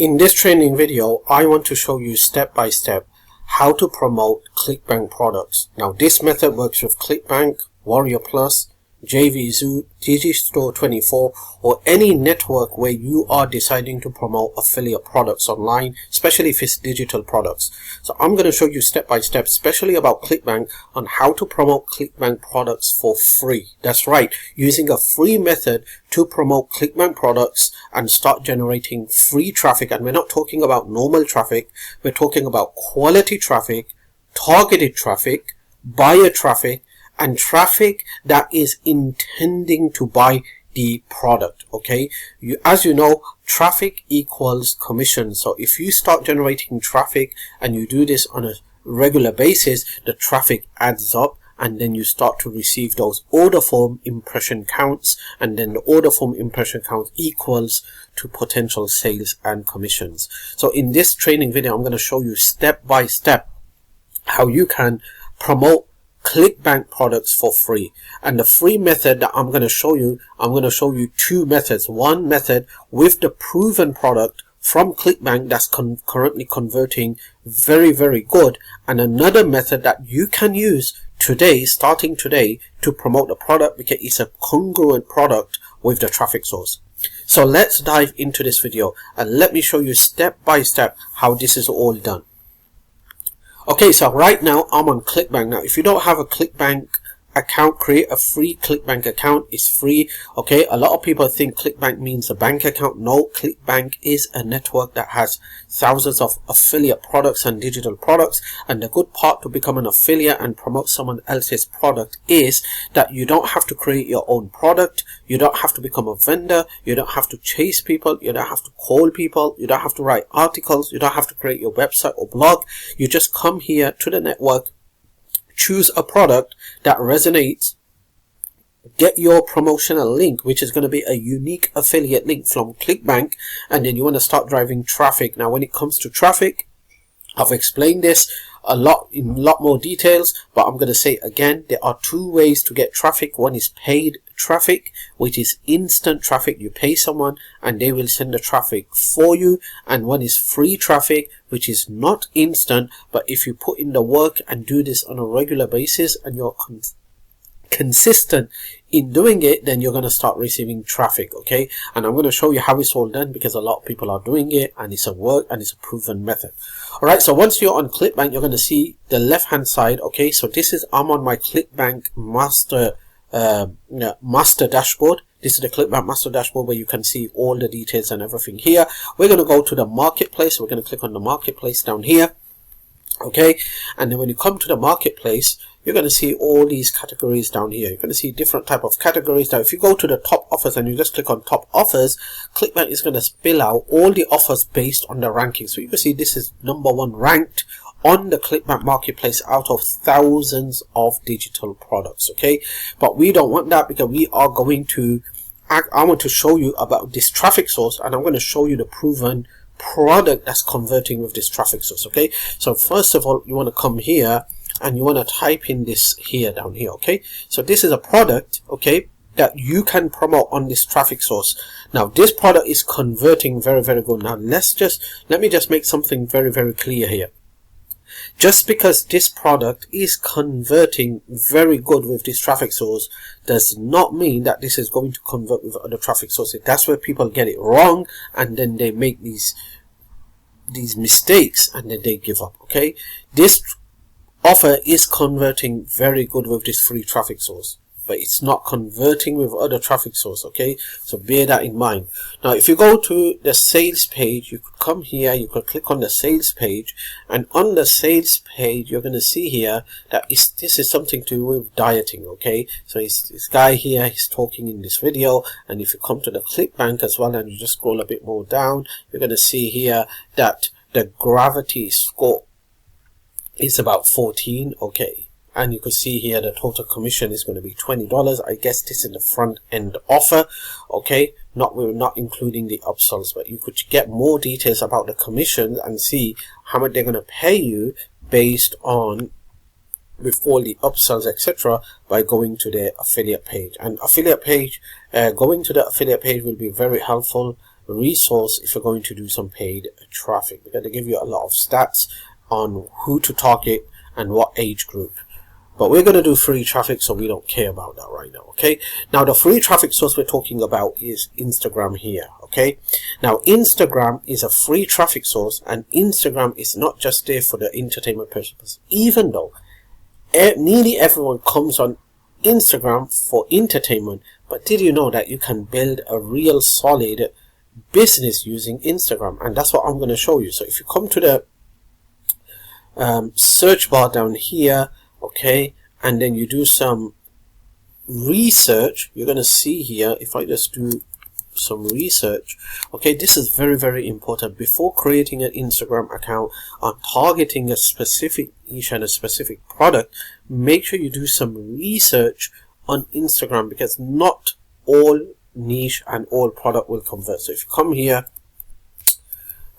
In this training video, I want to show you step by step how to promote Clickbank products. Now, this method works with Clickbank, Warrior Plus, JVZoo, Digistore24, or any network where you are deciding to promote affiliate products online, especially if it's digital products. So I'm going to show you step by step, especially about Clickbank, on how to promote Clickbank products for free. That's right, using a free method to promote Clickbank products and start generating free traffic. And we're not talking about normal traffic, we're talking about quality traffic, targeted traffic, buyer traffic, and traffic that is intending to buy the product. Okay, as you know, traffic equals commission. So if you start generating traffic and you do this on a regular basis, the traffic adds up, and then you start to receive those order form impression counts, and then the order form impression count equals to potential sales and commissions. So in this training video, I'm going to show you step by step how you can promote Clickbank products for free. And the free method that I'm going to show you two methods. One method with the proven product from Clickbank that's currently converting very good, and another method that you can use today, starting today, to promote the product because it's a congruent product with the traffic source. So let's dive into this video and let me show you step by step how this is all done. Okay, so right now I'm on Clickbank. Now, if you don't have a Clickbank account, create a free Clickbank account. It's free. Okay, a lot of people think Clickbank means a bank account. No, Clickbank is a network that has thousands of affiliate products and digital products. And the good part to become an affiliate and promote someone else's product is that you don't have to create your own product. You don't have to become a vendor. You don't have to chase people. You don't have to call people. You don't have to write articles. You don't have to create your website or blog. You just come here to the network, choose a product that resonates, get your promotional link, which is going to be a unique affiliate link from Clickbank, and then you want to start driving traffic. Now, when it comes to traffic, I've explained this in a lot more details, but I'm going to say again, there are two ways to get traffic. One is paid traffic, which is instant traffic. You pay someone and they will send the traffic for you. And one is free traffic, which is not instant, but if you put in the work and do this on a regular basis and you're consistent in doing it, then you're going to start receiving traffic. Okay, and I'm going to show you how it's all done because a lot of people are doing it, and it's a work and it's a proven method. All right, so once you're on Clickbank, you're going to see the left hand side. Okay, so this is, I'm on my Clickbank master dashboard. This is the Clickbank master dashboard where you can see all the details and everything here. We're going to go to the marketplace. We're going to click on the marketplace down here. Okay, and then when you come to the marketplace, you're going to see all these categories down here. You're going to see different type of categories. Now, if you go to the top offers and you just click on top offers, Clickbank is going to spill out all the offers based on the ranking. So you can see this is #1 ranked on the Clickbank marketplace out of thousands of digital products. Okay, but we don't want that because we are going to I want to show you about this traffic source, and I'm going to show you the proven product that's converting with this traffic source. Okay, so first of all, you want to come here and you want to type in this here down here. Okay, so this is a product, okay, that you can promote on this traffic source. Now, this product is converting very good. Now, let me just make something very clear here. Just because this product is converting very good with this traffic source does not mean that this is going to convert with other traffic sources. That's where people get it wrong, and then they make these mistakes and then they give up. Okay, this offer is converting very good with this free traffic source, but it's not converting with other traffic source. Okay, so bear that in mind. Now, if you go to the sales page, you could come here, you could click on the sales page, and on the sales page you're going to see here that this is something to do with dieting. Okay, so this guy here, he's talking in this video, and if you come to the Clickbank as well and you just scroll a bit more down, you're going to see here that the gravity score is about 14. Okay, and you can see here the total commission is going to be $20. I guess this is the front end offer. Okay, we're not including the upsells, but you could get more details about the commission and see how much they're going to pay you based on with all the upsells, etc., by going to their affiliate page. And affiliate page, going to the affiliate page will be very helpful resource if you're going to do some paid traffic, because they give you a lot of stats on who to target and what age group. But we're going to do free traffic, so we don't care about that right now. Okay, now the free traffic source we're talking about is Instagram here. Okay, now Instagram is a free traffic source, and Instagram is not just there for the entertainment purpose, even though nearly everyone comes on Instagram for entertainment. But did you know that you can build a real solid business using Instagram? And that's what I'm going to show you. So if you come to the search bar down here, okay, and then you do some research, you're going to see here, if I just do some research, okay, this is very, very important. Before creating an Instagram account or targeting a specific niche and a specific product, make sure you do some research on Instagram, because not all niche and all product will convert. So if you come here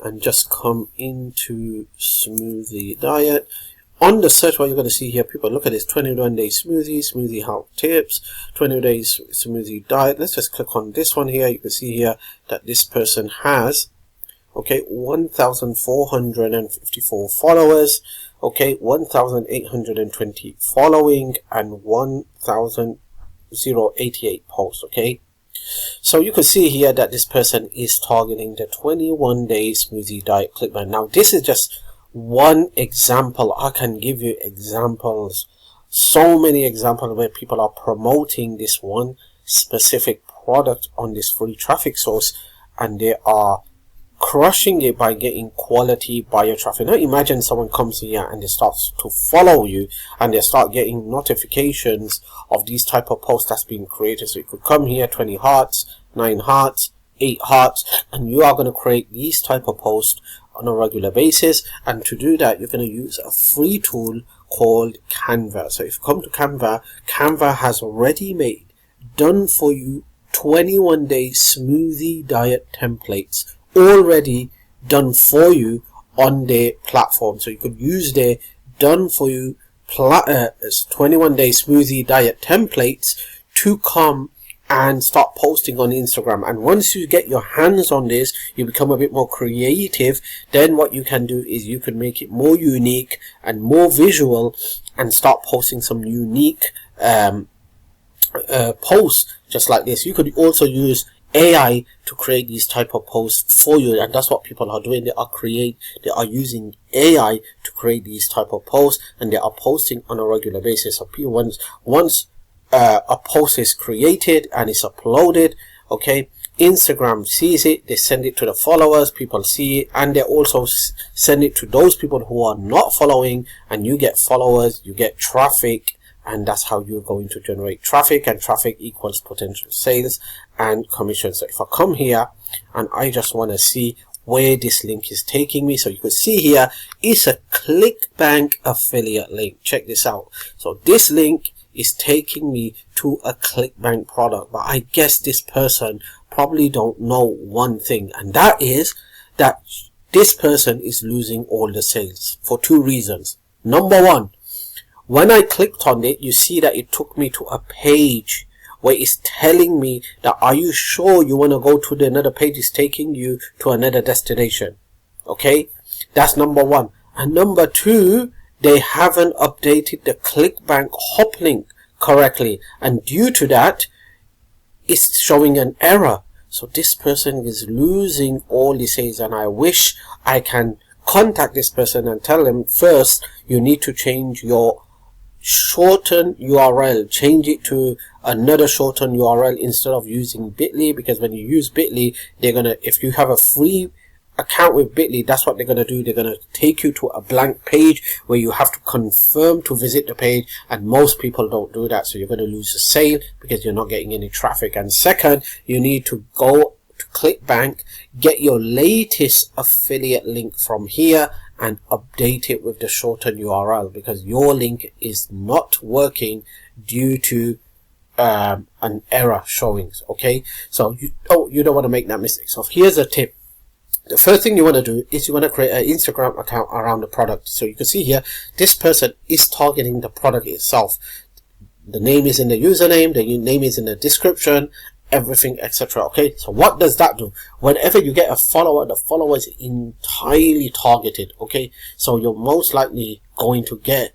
and just come into smoothie diet, on the search bar, you're going to see here, people, look at this, 21 day smoothie health tips, 20 days smoothie diet. Let's just click on this one here. You can see here that this person has, okay, 1,454 followers, okay, 1,820 following, and 1,088 posts. Okay, so you can see here that this person is targeting the 21 day smoothie diet Clickbank. Now this is just one example. I can give you examples, so many examples where people are promoting this one specific product on this free traffic source, and they are crushing it by getting quality buyer traffic. Now imagine someone comes here and they start to follow you, and they start getting notifications of these type of posts that's being created. So you could come here, 20 hearts, 9 hearts, 8 hearts, and you are going to create these type of posts on a regular basis. And to do that, you're going to use a free tool called Canva. So if you come to Canva, Canva has already made, done for you, 21 day smoothie diet templates already done for you on their platform. So you could use their done for you 21 day smoothie diet templates to come and start posting on Instagram. And once you get your hands on this, you become a bit more creative. Then what you can do is you can make it more unique and more visual, and start posting some unique posts just like this. You could also use AI to create these type of posts for you, and that's what people are doing. They are using AI to create these type of posts, and they are posting on a regular basis. So people, once a post is created and it's uploaded, okay, Instagram sees it, they send it to the followers, people see it, and they also send it to those people who are not following, and you get followers, you get traffic, and that's how you're going to generate traffic, and traffic equals potential sales and commission. So if I come here and I just want to see where this link is taking me, so you can see here it's a Clickbank affiliate link. Check this out. So this link is taking me to a Clickbank product, but I guess this person probably don't know one thing, and that is that this person is losing all the sales for 2 reasons. Number one, when I clicked on it, you see that it took me to a page where it's telling me that, are you sure you want to go to another page? It's taking you to another destination. Okay, that's number one. And number two, they haven't updated the Clickbank hop link correctly, and due to that, it's showing an error. So this person is losing all the sales, and I wish I can contact this person and tell them, first, you need to change your shorten URL, change it to another shortened URL instead of using Bitly, because when you use Bitly, they're gonna, if you have a free account with Bitly, that's what they're gonna do. They're gonna take you to a blank page where you have to confirm to visit the page, and most people don't do that, so you're gonna lose a sale because you're not getting any traffic. And second, you need to go to Clickbank, get your latest affiliate link from here and update it with the shortened URL, because your link is not working due to an error showing. Okay, so you don't want to make that mistake. So here's a tip. The first thing you want to do is you want to create an Instagram account around the product. So you can see here, this person is targeting the product itself. The name is in the username, the name is in the description, everything, etc. Okay, so what does that do? Whenever you get a follower, the follower is entirely targeted. Okay, so you're most likely going to get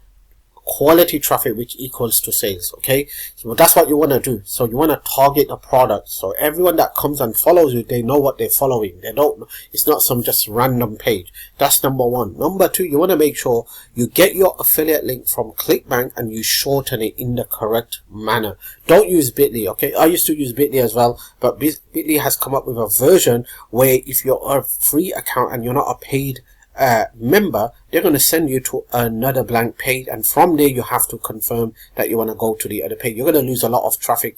quality traffic, which equals to sales. Okay, so that's what you want to do. So you want to target a product, so everyone that comes and follows you, they know what they're following. They don't, it's not some just random page. That's number one. Number two, you want to make sure you get your affiliate link from Clickbank and you shorten it in the correct manner. Don't use Bitly. Okay, I used to use Bitly as well, but Bitly has come up with a version where if you're a free account and you're not a paid member, they're going to send you to another blank page, and from there you have to confirm that you want to go to the other page. You're going to lose a lot of traffic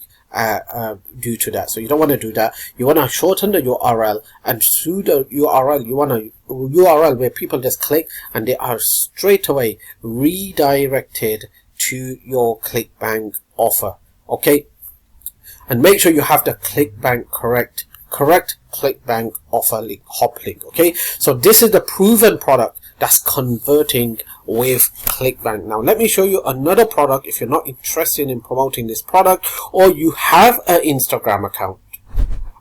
due to that, so you don't want to do that. You want to shorten the URL, and through the URL you want a URL where people just click and they are straight away redirected to your Clickbank offer. Okay, and make sure you have the Clickbank correct Clickbank offer link, hop link. Okay, so this is the proven product that's converting with Clickbank. Now let me show you another product if you're not interested in promoting this product, or you have an Instagram account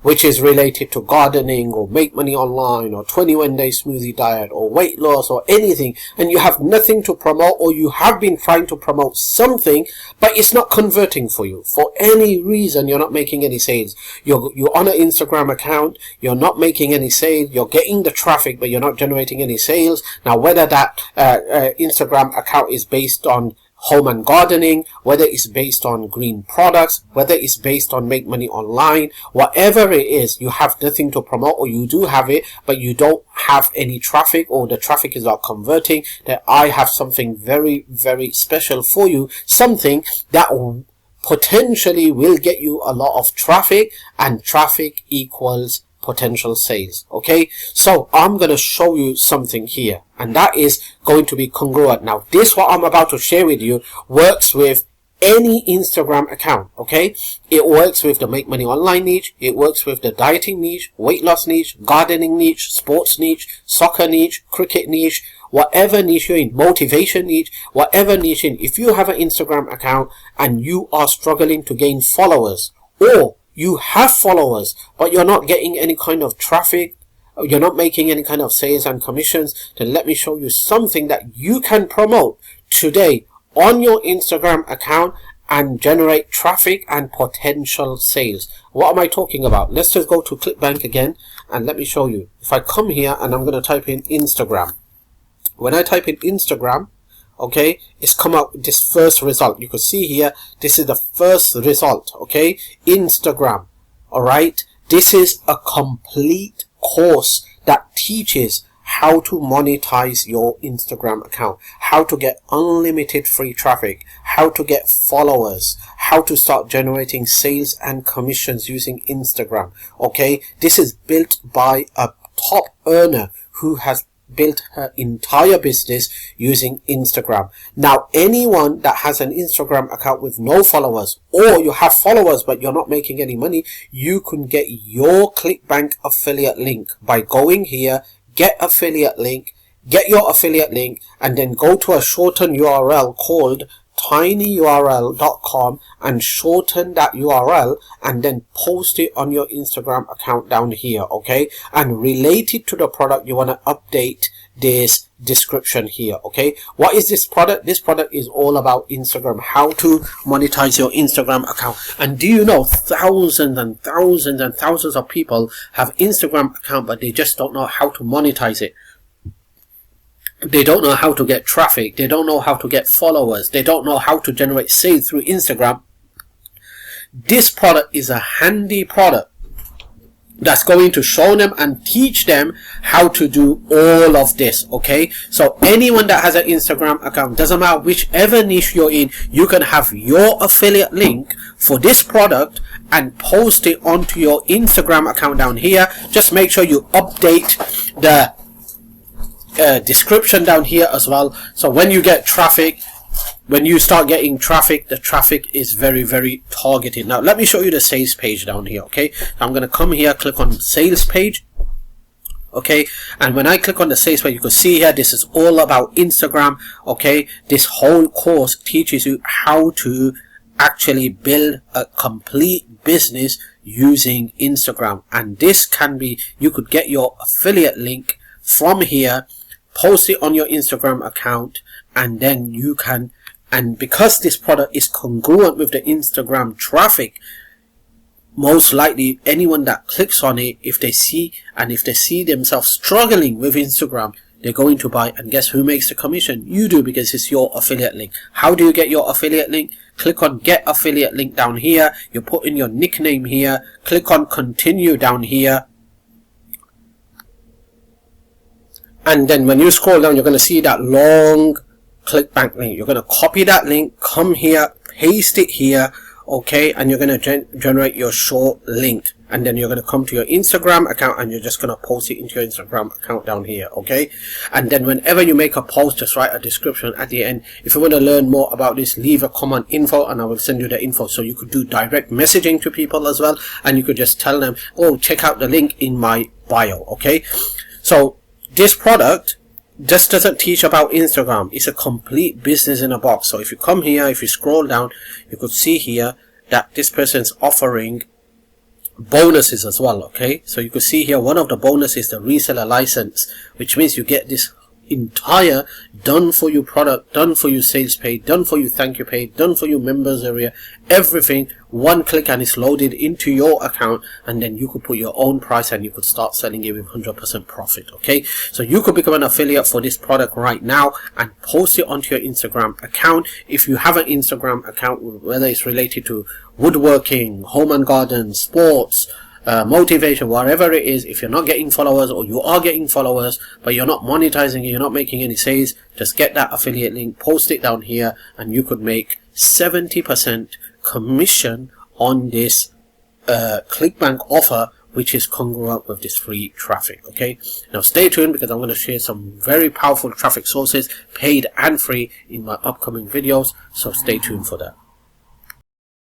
which is related to gardening or make money online or 21-day smoothie diet or weight loss or anything, and you have nothing to promote, or you have been trying to promote something but it's not converting for you for any reason. You're not making any sales. You're on an Instagram account, you're not making any sales, you're getting the traffic but you're not generating any sales. Now whether that Instagram account is based on home and gardening, whether it's based on green products, whether it's based on make money online, whatever it is, you have nothing to promote, or you do have it but you don't have any traffic, or the traffic is not converting, that I have something very, very special for you, something that potentially will get you a lot of traffic, and traffic equals potential sales. Okay, so I'm going to show you something here, and that is going to be congruent. Now this, what I'm about to share with you, works with any Instagram account. Okay, it works with the make money online niche, it works with the dieting niche, weight loss niche, gardening niche, sports niche, soccer niche, cricket niche, whatever niche you're in, motivation niche, whatever niche in. If you have an Instagram account and you are struggling to gain followers, or you have followers but you're not getting any kind of traffic, you're not making any kind of sales and commissions, then let me show you something that you can promote today on your Instagram account and generate traffic and potential sales. What am I talking about? Let's just go to Clickbank again and let me show you. If I come here and I'm going to type in Instagram, when I type in Instagram, okay, it's come up with this first result. You can see here, this is the first result. Okay, Instagram. All right, this is a complete course that teaches how to monetize your Instagram account, how to get unlimited free traffic, how to get followers, how to start generating sales and commissions using Instagram. Okay, this is built by a top earner who has built her entire business using Instagram. Now anyone that has an Instagram account with no followers, or you have followers but you're not making any money, you can get your Clickbank affiliate link by going here, get affiliate link, get your affiliate link, and then go to a shortened URL called tinyurl.com and shorten that URL and then post it on your Instagram account down here. Okay, and related to the product, you want to update this description here. Okay, what is this product? This product is all about Instagram, how to monetize your Instagram account. And do you know, thousands and thousands and thousands of people have Instagram account but they just don't know how to monetize it. They don't know how to get traffic, they don't know how to get followers, they don't know how to generate sales through Instagram. This product is a handy product that's going to show them and teach them how to do all of this. Okay, so anyone that has an Instagram account, doesn't matter whichever niche you're in, you can have your affiliate link for this product and post it onto your Instagram account down here. Just make sure you update the description down here as well, so when you get traffic, when you start getting traffic, the traffic is very, very targeted. Now let me show you the sales page down here. Okay, I'm going to come here, click on sales page. Okay, and when I click on the sales page, you can see here this is all about Instagram. Okay, this whole course teaches you how to actually build a complete business using Instagram. And this can be, you could get your affiliate link from here, post it on your Instagram account, and then you can, and because this product is congruent with the Instagram traffic, most likely anyone that clicks on it, if they see themselves struggling with Instagram, they're going to buy. And guess who makes the commission? You do, because it's your affiliate link. How do you get your affiliate link? Click on get affiliate link down here. You put in your nickname here. Click on continue down here. And then when you scroll down, you're going to see that long Clickbank link. You're going to copy that link, come here, paste it here. Okay, and you're going to generate your short link, and then you're going to come to your Instagram account and you're just going to post it into your Instagram account down here. Okay, and then whenever you make a post, just write a description at the end. If you want to learn more about this, leave a comment info and I will send you the info, so you could do direct messaging to people as well, and you could just tell them, oh, check out the link in my bio. Okay, so this product just doesn't teach about Instagram. It's a complete business in a box. So if you come here, if you scroll down, you could see here that this person's offering bonuses as well. Okay, so you could see here one of the bonuses, the reseller license, which means you get this entire done for you product, done for you sales page, done for you thank you page, done for you members area, everything, one click, and it's loaded into your account, and then you could put your own price and you could start selling it with 100% profit. Okay, so you could become an affiliate for this product right now and post it onto your Instagram account. If you have an Instagram account, whether it's related to woodworking, home and garden, sports, motivation, whatever it is, if you're not getting followers, or you are getting followers but you're not monetizing it, you're not making any sales, just get that affiliate link, post it down here, and you could make 70% commission on this Clickbank offer, which is congruent with this free traffic. Okay, now stay tuned, because I'm going to share some very powerful traffic sources, paid and free, in my upcoming videos, so stay tuned for that.